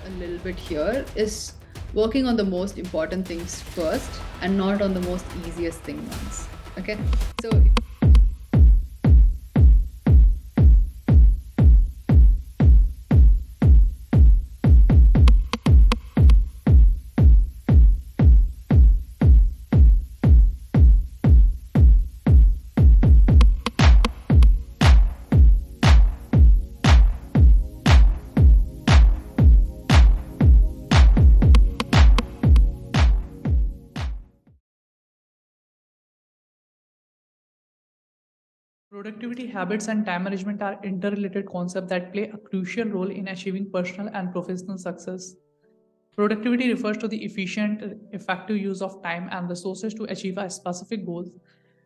a little bit here is working on the most important things first and not on the most easiest thing once. Okay. So Productivity habits and time management are interrelated concepts that play a crucial role in achieving personal and professional success. Productivity refers to the efficient, effective use of time and resources to achieve a specific goal.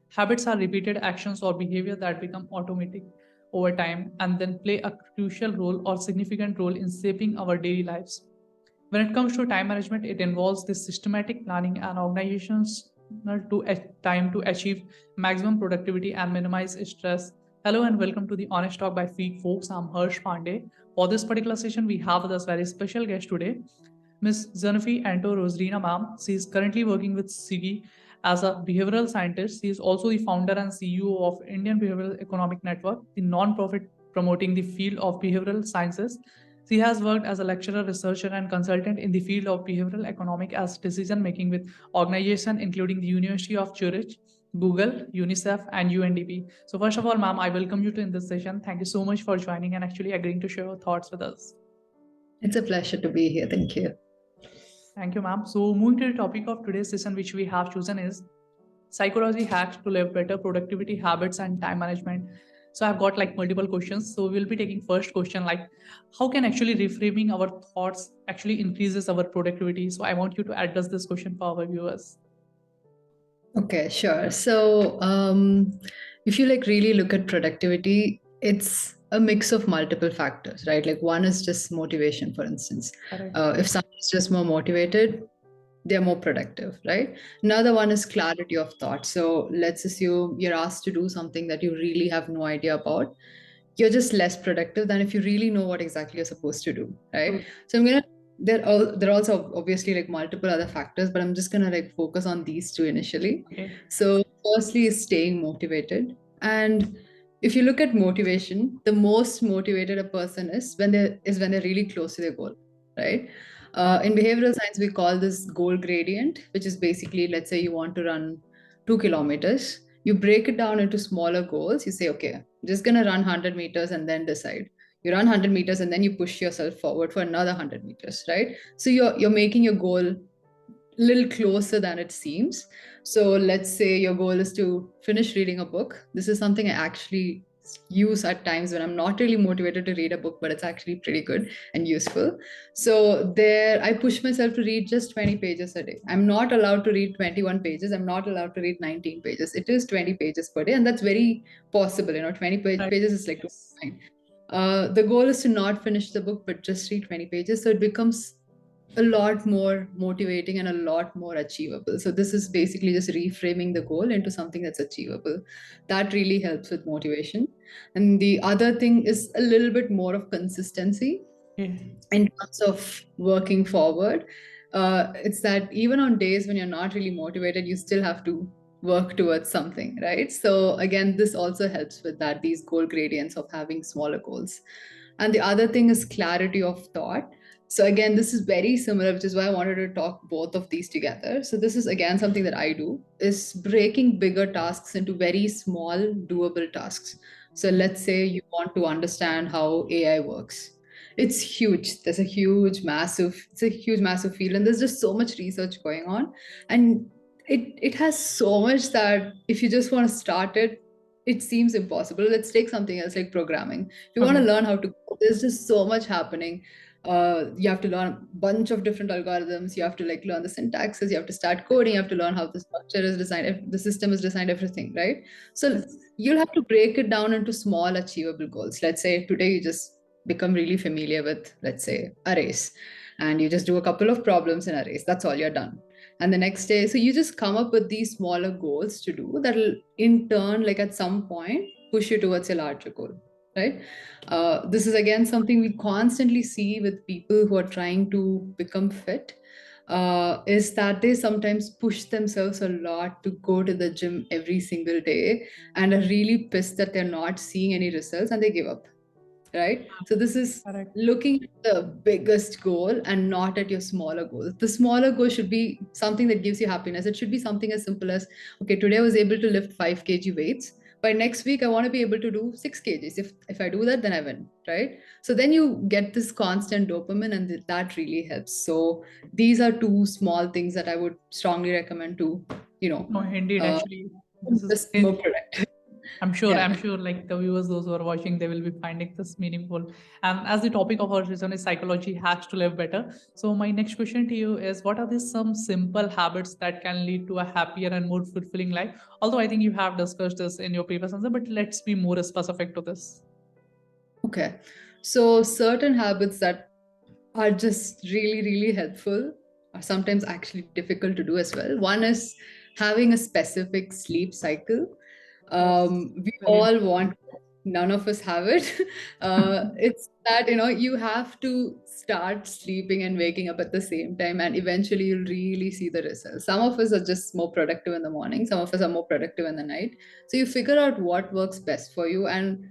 Habits are repeated actions or behavior that become automatic over time and then play a crucial role or significant role in shaping our daily lives. When it comes to time management, it involves the systematic planning and organizations time to achieve maximum productivity and minimize stress. Hello and welcome to the Honest Talk by Freak Folks. I'm Harsh Pandey. For this particular session, we have with us very special guest today, Ms. Junofy Anto Rozarina, ma'am. She is currently working with SIGI as a behavioral scientist. She is also the founder and CEO of Indian Behavioral Economic Network, the non-profit promoting the field of behavioral sciences. She has worked as a lecturer, researcher, and consultant in the field of behavioral economic as decision making with organizations including the University of Zurich, Google, UNICEF, and UNDP. So, first of all, ma'am, I welcome you to in this session. Thank you so much for joining and actually agreeing to share your thoughts with us. it's a pleasure to be here. Thank you. Thank you, ma'am. So, moving to the topic of today's session, which we have chosen is psychology hacks to live better, productivity habits, and time management. So, I've got like multiple questions. So, we'll be taking first question like, how can actually reframing our thoughts actually increases our productivity? So, I want you to address this question for our viewers. Okay, sure. So if you like really look at productivity, it's a mix of multiple factors, right? Like one is just motivation, for instance. Correct. If someone's just more motivated, they're more productive, right? Another one is clarity of thought. So let's assume you're asked to do something that you really have no idea about. You're just less productive than if you really know what exactly you're supposed to do, right? True. So there are also obviously like multiple other factors, but I'm just gonna like focus on these two initially. Okay. So firstly is staying motivated. And if you look at motivation, the most motivated a person is when they're really close to their goal, right? In behavioral science, we call this goal gradient, which is basically, let's say you want to run 2 kilometers. You break it down into smaller goals. You say, okay, I'm just gonna run 100 meters and then decide. You run 100 meters and then you push yourself forward for another 100 meters, right? So you're making your goal a little closer than it seems. So let's say your goal is to finish reading a book. This is something I actually use at times when I'm not really motivated to read a book, but it's actually pretty good and useful. So there I push myself to read just 20 pages a day. I'm not allowed to read 21 pages. I'm not allowed to read 19 pages. It is 20 pages per day, and that's very possible. 20 Right. pages is like Yes. fine. The goal is to not finish the book, but just read 20 pages. So it becomes a lot more motivating and a lot more achievable. So this is basically just reframing the goal into something that's achievable. That really helps with motivation. And the other thing is a little bit more of consistency Okay. in terms of working forward. It's that even on days when you're not really motivated, you still have to work towards something, right? So again, this also helps with that, these goal gradients of having smaller goals. And the other thing is clarity of thought. So again, this is very similar, which is why I wanted to talk both of these together. So this is again something that I do, is breaking bigger tasks into very small doable tasks. So let's say you want to understand how AI works. It's huge. It's a huge massive field, and there's just so much research going on. And it has so much that if you just want to start it, it seems impossible. Let's take something else like programming. If you want to Okay. learn how to code, there's just so much happening. You have to learn a bunch of different algorithms. You have to like learn the syntaxes. You have to start coding. You have to learn how the structure is designed, if the system is designed, everything, right? So Yes. you'll have to break it down into small achievable goals. Let's say today you just become really familiar with, let's say, arrays, and you just do a couple of problems in arrays. That's all, you're done. And the next day, so you just come up with these smaller goals to do that'll in turn, like at some point, push you towards a larger goal. right? This is again something we constantly see with people who are trying to become fit. Is that they sometimes push themselves a lot to go to the gym every single day and are really pissed that they're not seeing any results and they give up, right? So this is Correct. looking at the biggest goal and not at your smaller goal. The smaller goal should be something that gives you happiness. It should be something as simple as, okay, today I was able to lift 5 kg weights. By next week, I want to be able to do 6 kgs. If I do that, then I win, right? So then you get this constant dopamine, and that really helps. So these are two small things that I would strongly recommend to, No, indeed, uh, actually, this is. just more productive. Yeah. I'm sure, like the viewers, those who are watching, they will be finding this meaningful. And as the topic of our session is psychology hacks to live better, so my next question to you is: what are these some simple habits that can lead to a happier and more fulfilling life? Although I think you have discussed this in your previous answer, but let's be more specific to this. Okay. So certain habits that are just really, really helpful are sometimes actually difficult to do as well. One is having a specific sleep cycle. Yes, We very all important. want, none of us have it. It's that, you have to start sleeping and waking up at the same time, and eventually you'll really see the results. Some of us are just more productive in the morning, some of us are more productive in the night. So you figure out what works best for you. And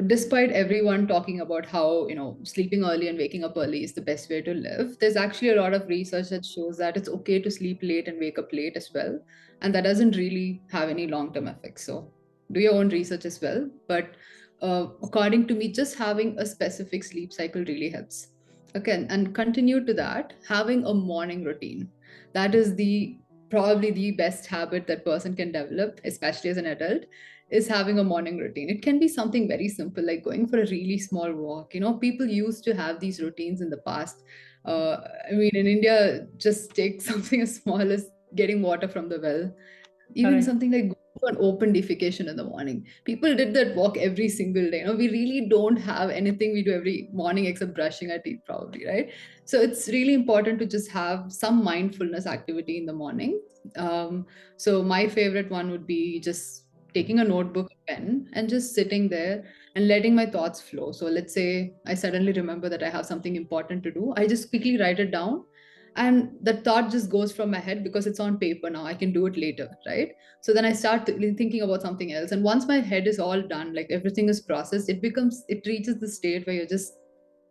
despite everyone talking about how sleeping early and waking up early is the best way to live, there's actually a lot of research that shows that it's okay to sleep late and wake up late as well, and that doesn't really have any long-term effects. So do your own research as well, but according to me, just having a specific sleep cycle really helps. Okay, and continue to that, having a morning routine, that is the probably the best habit that person can develop, especially as an adult, is having a morning routine. It can be something very simple, like going for a really small walk. People used to have these routines in the past. I mean, in India, just take something as small as getting water from the well, even Correct. something like going for an open defecation in the morning. People did that walk every single day. We really don't have anything we do every morning except brushing our teeth, probably, right? So it's really important to just have some mindfulness activity in the morning. So my favorite one would be just taking a notebook, a pen, and just sitting there and letting my thoughts flow. So let's say I suddenly remember that I have something important to do. I just quickly write it down, and the thought just goes from my head because it's on paper now. I can do it later, right? So then I start thinking about something else, and once my head is all done, like everything is processed, it reaches the state where you're just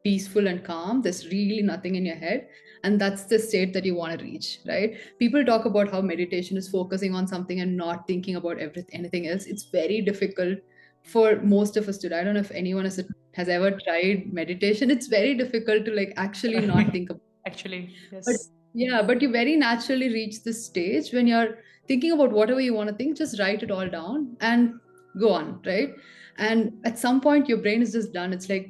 peaceful and calm. There's really nothing in your head, and that's the state that you want to reach, right? People talk about how meditation is focusing on something and not thinking about anything else. It's very difficult for most of us to do. I don't know if anyone has ever tried meditation. It's very difficult to like actually not think about. Actually, But yes. yeah, but you very naturally reach this stage when you're thinking about whatever you want to think, just write it all down and go on, right? And at some point, your brain is just done. It's like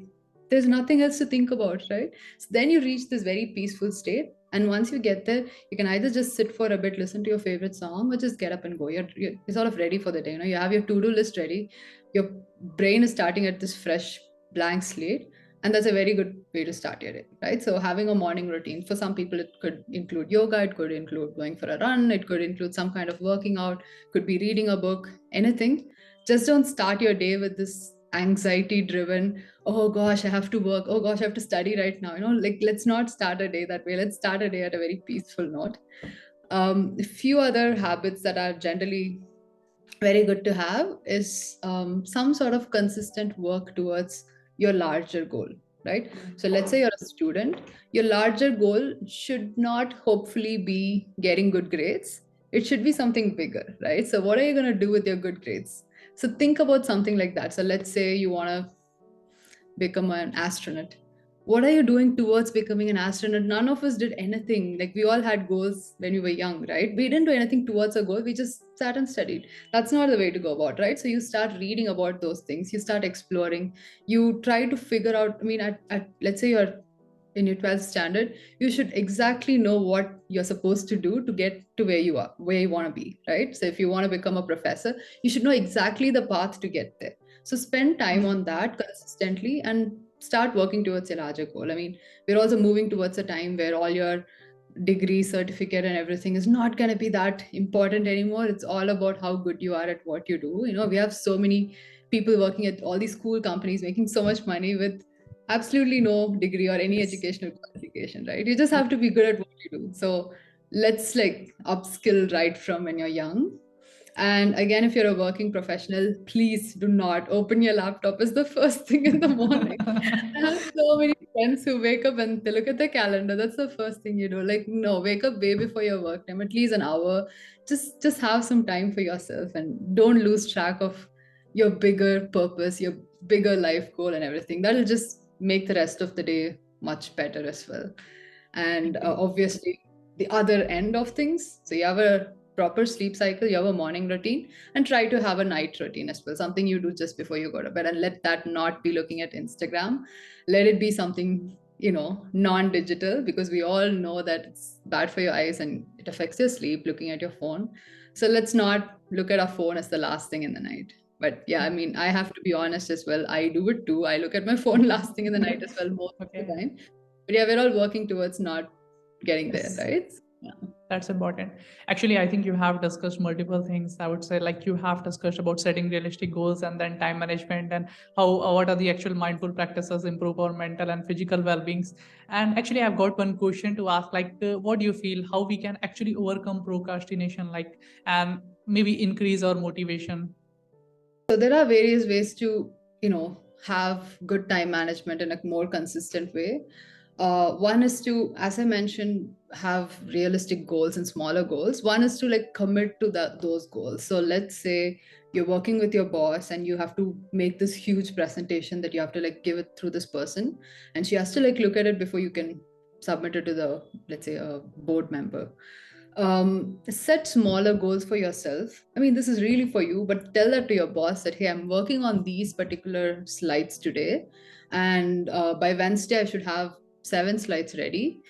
there's nothing else to think about, right? So then you reach this very peaceful state. And once you get there, you can either just sit for a bit, listen to your favorite song, or just get up and go. You're sort of ready for the day. You have your to-do list ready. Your brain is starting at this fresh blank slate, and that's a very good way to start your day, right? So having a morning routine, for some people it could include yoga, it could include going for a run, it could include some kind of working out, could be reading a book, anything. Just don't start your day with this anxiety driven, oh gosh, I have to work, oh gosh, I have to study right now. Like, let's not start a day that way. Let's start a day at a very peaceful note. A few other habits that are generally very good to have is some sort of consistent work towards your larger goal, right? So let's say you're a student, your larger goal should not hopefully be getting good grades. It should be something bigger, right? So what are you going to do with your good grades? So think about something like that. So let's say you want to become an astronaut. What are you doing towards becoming an astronaut? None of us did anything. Like, we all had goals when we were young, right? We didn't do anything towards a goal. We just sat and studied. That's not the way to go about, right? So you start reading about those things. You start exploring. You try to figure out. I mean, at let's say you're in your 12th standard, you should exactly know what you're supposed to do to get to where you want to be, right? So if you want to become a professor, you should know exactly the path to get there. So spend time on that consistently and start working towards a larger goal. I mean, we're also moving towards a time where all your degree, certificate, and everything is not going to be that important anymore. It's all about how good you are at what you do. We have so many people working at all these cool companies making so much money with absolutely no degree or any Yes. educational qualification, right? You just have to be good at what you do. So let's like upskill right from when you're young. And again, if you're a working professional, please do not open your laptop as the first thing in the morning. I have so many friends who wake up and they look at their calendar. That's the first thing you do. Like, no, wake up way before your work time, at least an hour. Just have some time for yourself and don't lose track of your bigger purpose, your bigger life goal and everything. That'll just make the rest of the day much better as well. And obviously, the other end of things. So you have a proper sleep cycle, you have a morning routine, and try to have a night routine as well, something you do just before you go to bed. And let that not be looking at Instagram. Let it be something, non-digital, because we all know that it's bad for your eyes and it affects your sleep looking at your phone. So let's not look at our phone as the last thing in the night. But yeah, I mean, I have to be honest as well. I do it too. I look at my phone last thing in the night as well most of the Okay. time. But yeah, we're all working towards not getting there, Yes. right? Yeah. That's important. Actually, I think you have discussed multiple things. I would say, like, you have discussed about setting realistic goals and then time management and how what are the actual mindful practices improve our mental and physical well-beings. And actually, I've got one question to ask. Like, what do you feel how we can actually overcome procrastination, like, and maybe increase our motivation? So there are various ways to, have good time management in a more consistent way. One is to, as I mentioned, have realistic goals and smaller goals. One is to like commit to those goals. So let's say you're working with your boss and you have to make this huge presentation that you have to like give it through this person, and she has to like look at it before you can submit it to the, let's say, a board member. Set smaller goals for yourself. I mean, this is really for you, but tell that to your boss that, hey, I'm working on these particular slides today, and by Wednesday I should have 7 slides ready.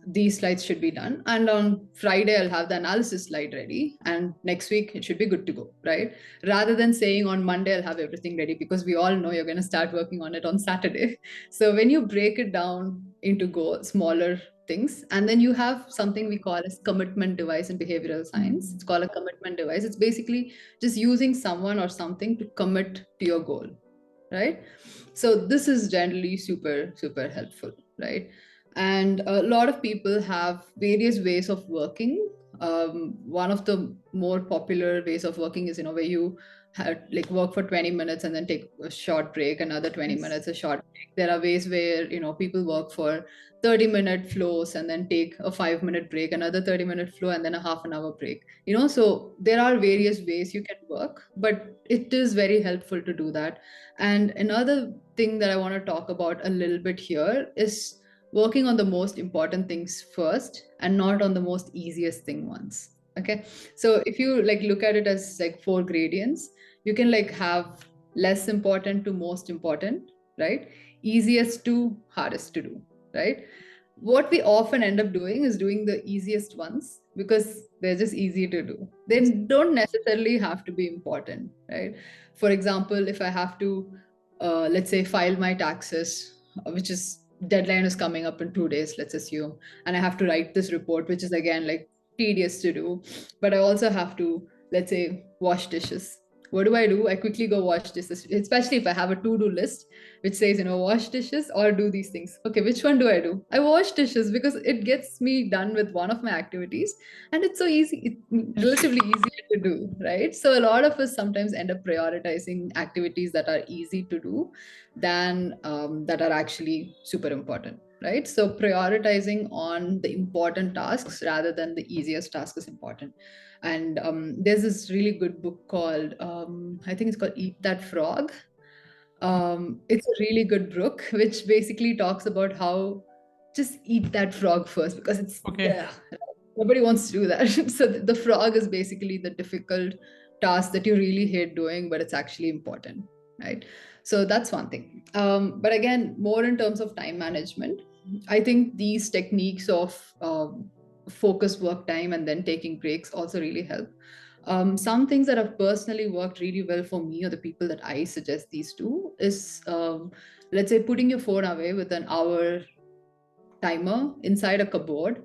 These slides should be done, and on Friday I'll have the analysis slide ready, and next week it should be good to go, right? Rather than saying on Monday I'll have everything ready, because we all know you're going to start working on it on Saturday. So when you break it down into smaller things, and then you have something we call as commitment device in behavioral science. It's called a commitment device. It's basically just using someone or something to commit to your goal, right? So this is generally super super helpful, right? And a lot of people have various ways of working. One of the more popular ways of working is, where you like work for 20 minutes and then take a short break, another 20 Yes. minutes, a short break. There are ways where, people work for 30-minute flows and then take a 5-minute break, another 30-minute flow, and then a half an hour break. So there are various ways you can work, but it is very helpful to do that. And another thing that I want to talk about a little bit here is working on the most important things first and not on the most easiest thing once. Okay. So if you like look at it as like 4 gradients, you can like have less important to most important, right? Easiest to hardest to do, right? What we often end up doing is doing the easiest ones because they're just easy to do. They Yes. don't necessarily have to be important, right? For example, if I have to, let's say, file my taxes, which is deadline is coming up in 2 days, let's assume, and I have to write this report, which is again like tedious to do, but I also have to, let's say, wash dishes. What do? I quickly go wash dishes, especially if I have a to-do list which says, wash dishes or do these things. Okay, which one do I do? I wash dishes because it gets me done with one of my activities, and it's so easy, it's Yes. relatively easier to do, right? So a lot of us sometimes end up prioritizing activities that are easy to do than that are actually super important, right? So prioritizing on the important tasks rather than the easiest task is important. And there's this really good book called, I think it's called Eat That Frog. It's a really good book, which basically talks about how just eat that frog first, because it's Okay. nobody wants to do that. So the frog is basically the difficult task that you really hate doing, but it's actually important, right? So that's one thing. But again, more in terms of time management, I think these techniques of focus work time and then taking breaks also really help. Some things that have personally worked really well for me or the people that I suggest these to is, let's say, putting your phone away with an hour timer inside a cupboard.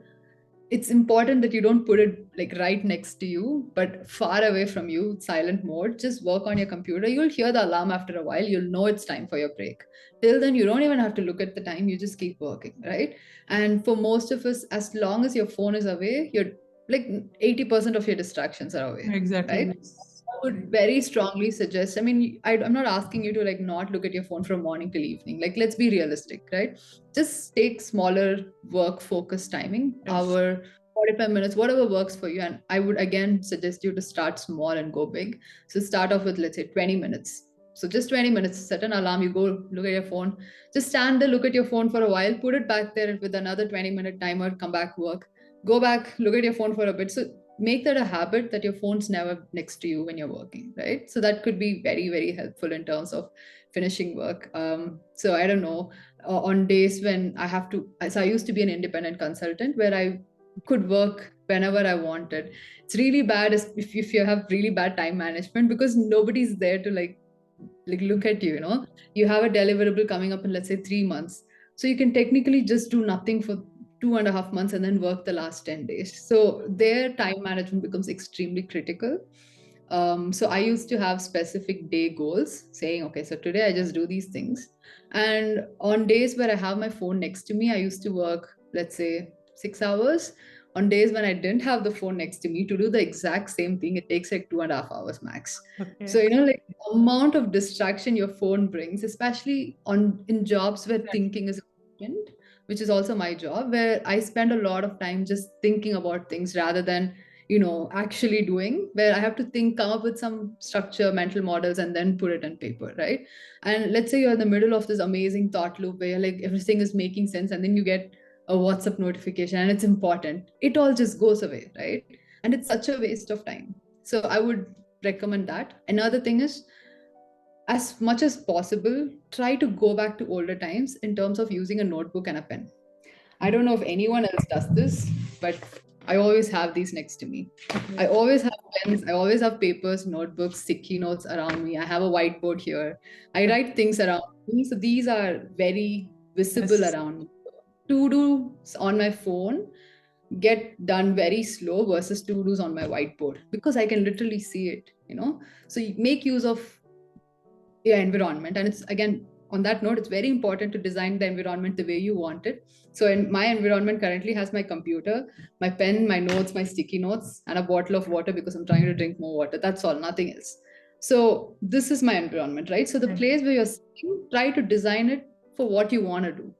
it's important that you don't put it like right next to you, but far away from you, silent mode. Just work on your computer. You'll hear the alarm after a while. You'll know it's time for your break. Till then, you don't even have to look at the time. You just keep working, right? And for most of us, as long as your phone is away, you're like 80% of your distractions are away, Exactly. right? Yes. I would very strongly suggest. I mean, I'm not asking you to like not look at your phone from morning till evening. Like, let's be realistic, right? Just take smaller work focus timing, Yes. hour, 45 minutes, whatever works for you. And I would again suggest you to start small and go big. So start off with, let's say, 20 minutes. So just 20 minutes, set an alarm, you go look at your phone, just stand there, look at your phone for a while, put it back there with another 20-minute timer, come back, work, go back, look at your phone for a bit. So make that a habit that your phone's never next to you when you're working, right? So that could be very, very helpful in terms of finishing work. So I don't know, on days when I have to, so I used to be an independent consultant where I could work whenever I wanted. It's really bad if you have really bad time management because nobody's there to like look at you, you know. You have a deliverable coming up in, let's say, 3 months. So you can technically just do nothing for 2.5 months and then work the last 10 days. So their time management becomes extremely critical. So I used to have specific day goals saying, okay, so today I just do these things. And on days where I have my phone next to me, I used to work, let's say, 6 hours. On days when I didn't have the phone next to me to do the exact same thing, it takes like 2.5 hours max. So, Okay. you know, like the amount of distraction your phone brings, especially on in jobs where Exactly. thinking is important, which is also my job, where I spend a lot of time just thinking about things rather than actually doing, where I have to think, come up with some structure, mental models, and then put it on paper, right? And let's say you're in the middle of this amazing thought loop where like everything is making sense, and then you get a WhatsApp notification and it's important. It all just goes away, right? And it's such a waste of time. So I would recommend that. Another thing is, as much as possible, try to go back to older times in terms of using a notebook and a pen. I don't know if anyone else does this, but I always have these next to me. Okay. I always have pens, I always have papers, notebooks, sticky notes around me. I have a whiteboard here. I write things around me. So these are very visible Yes. around me. To dos on my phone get done very slow versus to dos on my whiteboard because I can literally see it. So you make use of your environment. And it's again, on that note, it's very important to design the environment the way you want it. So in my environment currently has my computer, my pen, my notes, my sticky notes, and a bottle of water because I'm trying to drink more water. That's all, nothing else. So this is my environment, right? So the Okay. place where you're sitting, try to design it for what you want to do,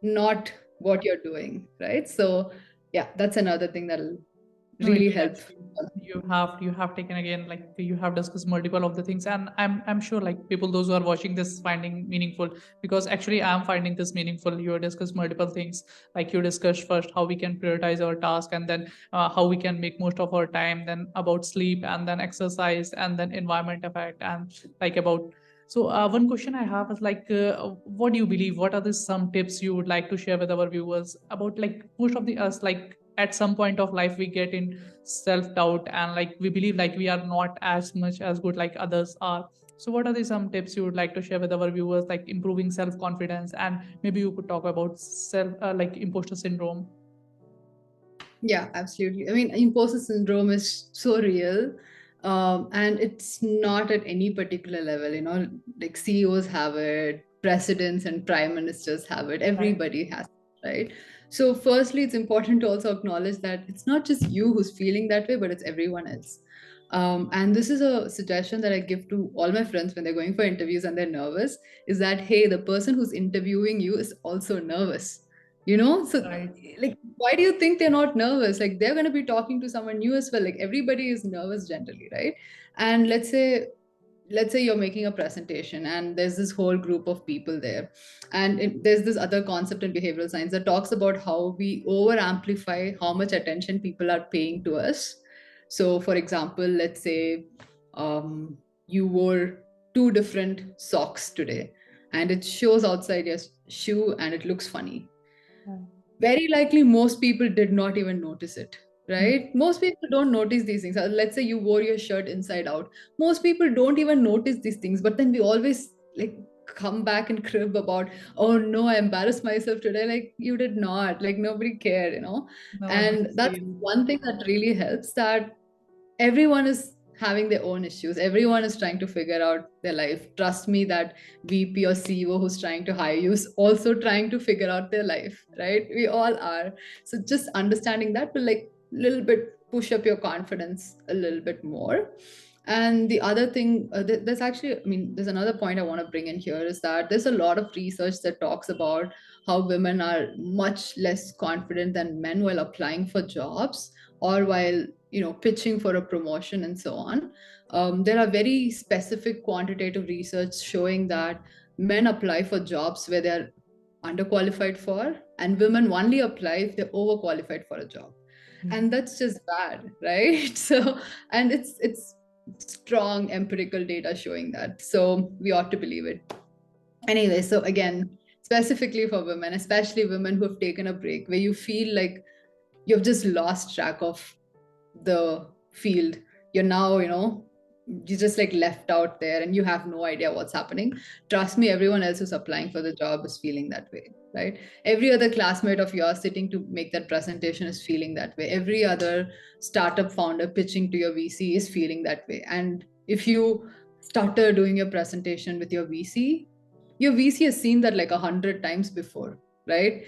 not what you're doing, right? So yeah, that's another thing that'll No, really indeed, help. actually, you have taken again, like you have discussed multiple of the things, and I'm sure like people those who are watching this finding meaningful, because actually I'm finding this meaningful. You discussed multiple things, like you discussed first how we can prioritize our task, and then how we can make most of our time, then about sleep, and then exercise, and then environment effect, and like about. So one question I have is like, what do you believe? What are the some tips you would like to share with our viewers about like most of the us like at some point of life we get in self doubt, and like we believe like we are not as much as good like others are. So what are the some tips you would like to share with our viewers, like improving self confidence, and maybe you could talk about self like imposter syndrome. Yeah, absolutely. I mean, imposter syndrome is so real. And it's not at any particular level, like CEOs have it, presidents and prime ministers have it, Right. everybody has it, right? So, firstly, it's important to also acknowledge that it's not just you who's feeling that way, but it's everyone else. And this is a suggestion that I give to all my friends when they're going for interviews and they're nervous, is that, hey, the person who's interviewing you is also nervous. So Right. like, why do you think they're not nervous? Like, they're going to be talking to someone new as well. Like, everybody is nervous generally, right? And let's say you're making a presentation and there's this whole group of people there, and there's this other concept in behavioral science that talks about how we over amplify how much attention people are paying to us. So for example, let's say you wore two different socks today and it shows outside your shoe and it looks funny. Right. Very likely most people did not even notice it, Mm. right? Most people don't notice these things. Let's say you wore your shirt inside out, most people don't even notice these things, but then we always like come back and crib about, oh no, I embarrassed myself today. Like, you did not. Like, nobody cared, you know. No one And has that's seen. one thing that really helps, that everyone is having their own issues. Everyone is trying to figure out their life. Trust me that VP or CEO who's trying to hire you is also trying to figure out their life, right? We all are. So just understanding that will like little bit push up your confidence a little bit more. And the other thing, there's actually, I mean, there's another point I want to bring in here, is that there's a lot of research that talks about how women are much less confident than men while applying for jobs, or while, you know, pitching for a promotion and so on. There are very specific quantitative research showing that men apply for jobs where they're underqualified for, and women only apply if they're overqualified for a job. And that's just bad, right? So, and it's strong empirical data showing that, so we ought to believe it anyway. So again, specifically for women, especially women who have taken a break, where you feel like you've just lost track of the field. You're now, you know, you just like left out there and you have no idea what's happening. Trust me, everyone else who's applying for the job is feeling that way, right? Every other classmate of yours sitting to make that presentation is feeling that way. Every other startup founder pitching to your VC is feeling that way. And if you stutter doing your presentation with your VC has seen that like 100 times before, right?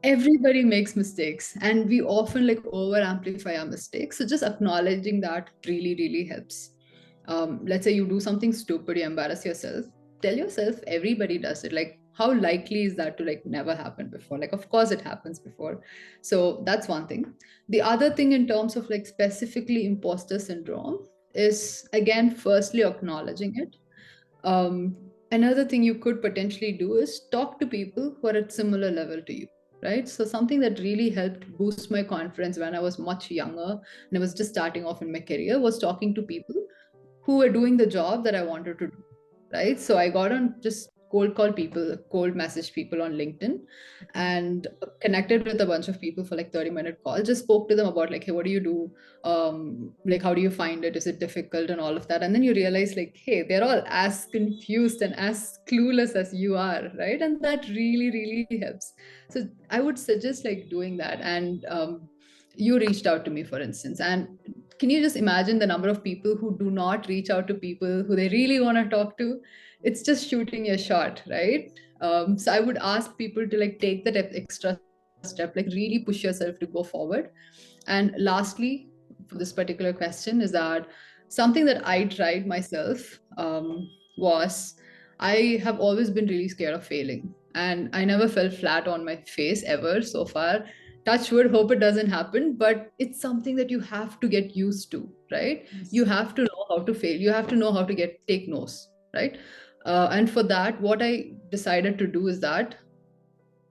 Everybody makes mistakes, and we often like over amplify our mistakes. So just acknowledging that really helps. Let's say you do something stupid, you embarrass yourself, tell yourself everybody does it. Like, how likely is that to like never happen before? Like, of course it happens before. So that's one thing. The other thing in terms of like specifically imposter syndrome is, again, firstly acknowledging it. Another thing you could potentially do is talk to people who are at similar level to you, right? So something that really helped boost my confidence when I was much younger and I was just starting off in my career was talking to people who were doing the job that I wanted to do, right? So I got on just cold call people, cold message people on LinkedIn, and connected with a bunch of people for like 30-minute call. Just spoke to them about like, hey, what do you do? Like, how do you find it? Is it difficult and all of that? And then you realize like, hey, they're all as confused and as clueless as you are, right? And that really helps. So I would suggest like doing that. And you reached out to me, for instance, and can you just imagine the number of people who do not reach out to people who they really want to talk to? It's just shooting a shot, right? So I would ask people to like take that extra step, like really push yourself to go forward. And lastly, for this particular question, is that something that I tried myself was, I have always been really scared of failing, and I never fell flat on my face ever so far. Touch wood, hope it doesn't happen, but it's something that you have to get used to, right? You Yes. have to know how to fail. You have to know how to take no's, right? And for that, what I decided to do is that,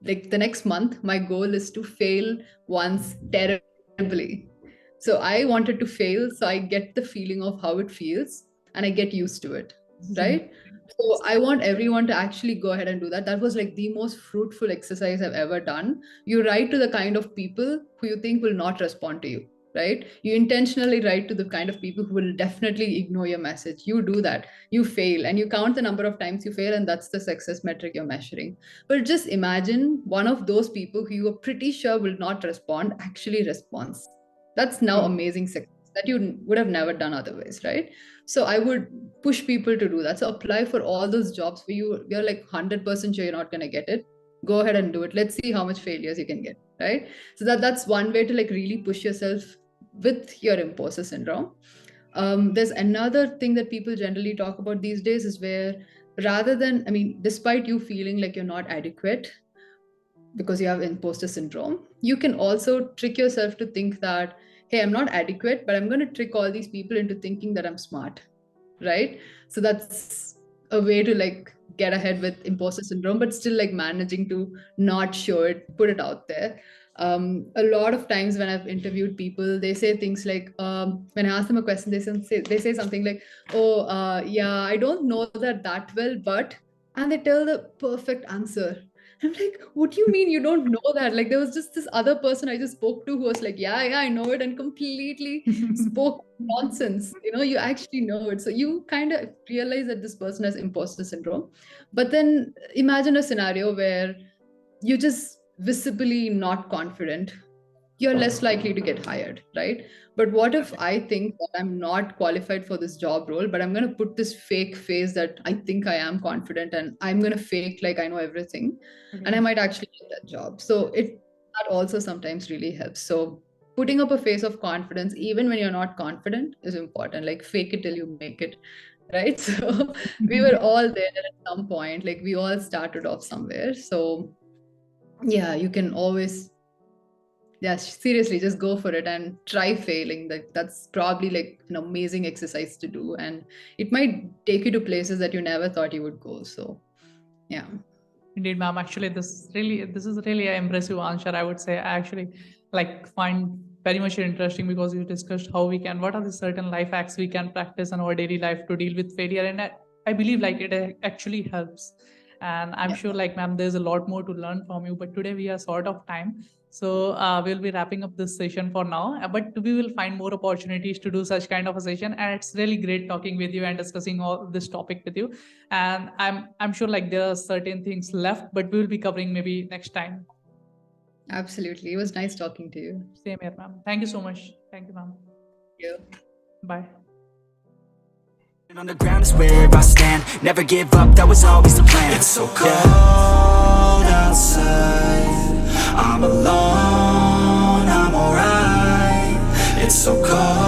like, the next month, my goal is to fail once terribly. So I wanted to fail so I get the feeling of how it feels and I get used to it, right? So I want everyone to actually go ahead and do that. That was like the most fruitful exercise I've ever done. You write to the kind of people who you think will not respond to you, right? You intentionally write to the kind of people who will definitely ignore your message. You do that, you fail, and you count the number of times you fail, and that's the success metric you're measuring. But just imagine one of those people who you are pretty sure will not respond actually responds. That's now True. amazing success that you would have never done otherwise, right? So I would push people to do that. So apply for all those jobs where you're like 100% sure you're not going to get it. Go ahead and do it. Let's see how much failures you can get, right? So that's one way to like really push yourself with your imposter syndrome. There's another thing that people generally talk about these days, is where, rather than, I mean, despite you feeling like you're not adequate because you have imposter syndrome, you can also trick yourself to think that, hey, I'm not adequate, but I'm going to trick all these people into thinking that I'm smart, right? So that's a way to like get ahead with imposter syndrome, but still like managing to not show it, put it out there. A lot of times when I've interviewed people, they say things like, when I ask them a question, they say something like, oh, yeah, I don't know that well, but, and they tell the perfect answer. I'm like, what do you mean you don't know that? Like, there was just this other person I just spoke to who was like, yeah, I know it, and completely spoke nonsense. You actually know it. So you kind of realize that this person has imposter syndrome. But then imagine a scenario where you're just visibly not confident. You're less likely to get hired, right? But what if I think that I'm not qualified for this job role, but I'm going to put this fake face that I think I am confident, and I'm going to fake like I know everything, and I Okay. might actually get that job. So that also sometimes really helps. So putting up a face of confidence, even when you're not confident, is important. Like fake it till you make it, right? So we were all there at some point. Like we all started off somewhere. So yeah, you can always, yeah, seriously, just go for it and try failing. That's probably like an amazing exercise to do, and it might take you to places that you never thought you would go. So yeah. Indeed, ma'am. Actually, this is really an impressive answer. I would say I actually like find very much interesting because you discussed how we can, what are the certain life hacks we can practice in our daily life to deal with failure, and I believe like it actually helps. And I'm Yeah. sure like ma'am, there's a lot more to learn from you. But today we are short of time, so we'll be wrapping up this session for now. But we will find more opportunities to do such kind of a session. And it's really great talking with you and discussing all this topic with you. And I'm sure like there are certain things left, but we will be covering maybe next time. Absolutely, it was nice talking to you. Same here, ma'am. Thank you so much. Thank you, ma'am. Yeah. Bye. On the ground is where I stand. Never give up, that was always the plan. It's so cold outside, I'm alone, I'm alright. It's so cold